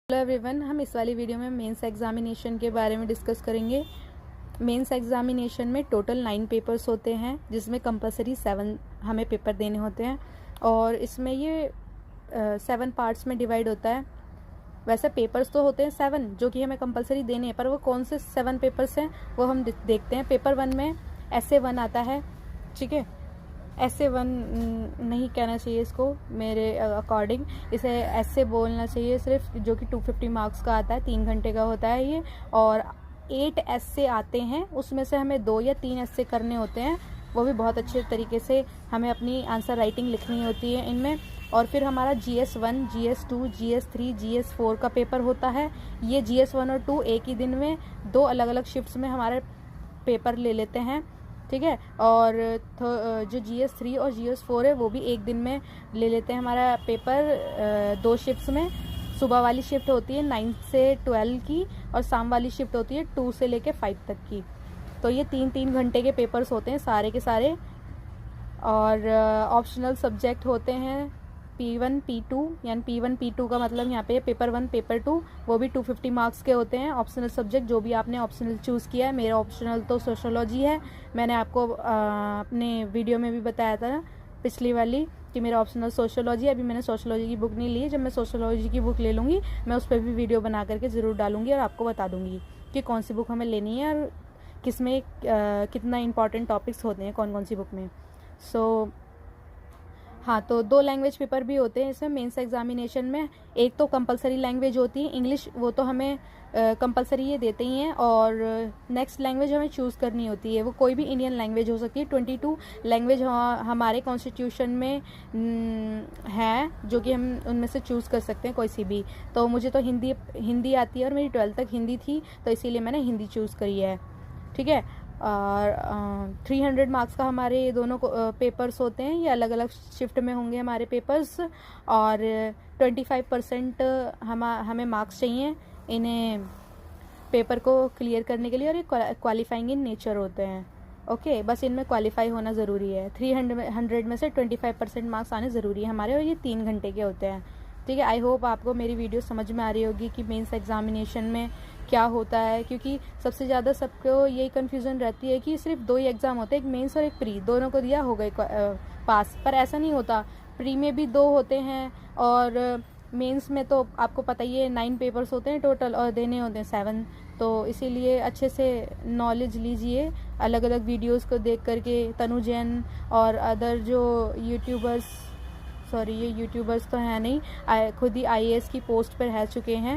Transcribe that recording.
Hello everyone, हम इस वाली वीडियो में मेंस एग्जामिनेशन के बारे में डिस्कस करेंगे। मेंस एग्जामिनेशन में टोटल 9 पेपर्स होते हैं, जिसमें कंपलसरी 7 हमें पेपर देने होते हैं और इसमें ये 7 पार्ट्स में डिवाइड होता है। वैसे पेपर्स तो होते हैं 7 जो कि हमें कंपलसरी देने हैं, पर वो कौन से 7 पेपर्स हैं वो हम देखते हैं। पेपर 1 में essay 1 आता है, ठीक है। essay 1 नहीं कहना चाहिए इसको, मेरे अकॉर्डिंग इसे essay बोलना चाहिए सिर्फ, जो कि 250 मार्क्स का आता है, 3 घंटे का होता है ये। और 8 essay आते हैं, उसमें से हमें 2 या 3 essay करने होते हैं, वो भी बहुत अच्छे तरीके से हमें अपनी आंसर राइटिंग लिखनी होती है इनमें। और फिर हमारा GS1, GS2, GS3, GS4 का पेपर होता है। ये GS1 और 2 एक ही दिन में 2 अलग अलग शिफ्ट्स में हमारे पेपर ले लेते हैं, ठीक है। और जो GS3 और GS4 है वो भी एक दिन में ले लेते हैं हमारा पेपर 2 शिफ्ट्स में। सुबह वाली शिफ्ट होती है 9 से 12 की और शाम वाली शिफ्ट होती है 2 से लेके 5 तक की। तो ये 3-3 घंटे के पेपर्स होते हैं सारे के सारे। और ऑप्शनल सब्जेक्ट होते हैं P1, P2, यानी P1, P2 का मतलब यहाँ पे पेपर 1, पेपर 2, वो भी 250 मार्क्स के होते हैं। ऑप्शनल सब्जेक्ट जो भी आपने ऑप्शनल चूज़ किया है, मेरा ऑप्शनल तो सोशोलॉजी है। मैंने आपको अपने वीडियो में भी बताया था पिछली वाली कि मेरा ऑप्शनल सोशोलॉजी है। अभी मैंने सोशोलॉजी की बुक नहीं ली है, जब मैं सोशोलॉजी की बुक ले लूँगी मैं उस पर भी वीडियो बना करके ज़रूर डालूँगी और आपको बता दूँगी कि कौन सी बुक हमें लेनी है और किस में कितना इंपॉर्टेंट टॉपिक्स होते हैं कौन कौन सी बुक में। हाँ, तो 2 लैंग्वेज पेपर भी होते हैं इसमें मेंस एग्जामिनेशन में। एक तो कंपलसरी लैंग्वेज होती है इंग्लिश, वो तो हमें कंपलसरी ये देते ही हैं। और नेक्स्ट लैंग्वेज हमें चूज़ करनी होती है, वो कोई भी इंडियन लैंग्वेज हो सकती है। 22 लैंग्वेज हमारे कॉन्स्टिट्यूशन में है, जो कि हम उनमें से चूज़ कर सकते हैं कोई सी भी। तो मुझे तो हिंदी आती है और मेरी 12th तक हिंदी थी, तो इसीलिए मैंने हिंदी चूज़ करी है, ठीक है। और 300 मार्क्स का हमारे ये दोनों पेपर्स होते हैं, ये अलग अलग शिफ्ट में होंगे हमारे पेपर्स। और 25% हमें मार्क्स चाहिए इन्हें पेपर को क्लियर करने के लिए, और ये क्वालिफाइंग इन नेचर होते हैं, ओके। बस इनमें क्वालिफाई होना ज़रूरी है। 300 में से 25% मार्क्स आने ज़रूरी है हमारे, और ये 3 घंटे के होते हैं, ठीक है। आई होप आपको मेरी वीडियो समझ में आ रही होगी कि मेंस एग्जामिनेशन में क्या होता है, क्योंकि सबसे ज़्यादा सबको यही कन्फ्यूज़न रहती है कि सिर्फ 2 ही एग्ज़ाम होते हैं, एक मेंस और एक प्री, दोनों को दिया हो गए पास। पर ऐसा नहीं होता, प्री में भी 2 होते हैं और मेंस में तो आपको पता ही है 9 पेपर्स होते हैं टोटल और देने होते हैं 7। तो इसीलिए अच्छे से नॉलेज लीजिए अलग अलग वीडियोज़ को देख करके। तनु जैन और अदर जो यूट्यूबर्स, सॉरी ये यूट्यूबर्स तो हैं नहीं, खुद ही IAS की पोस्ट पर रह चुके हैं।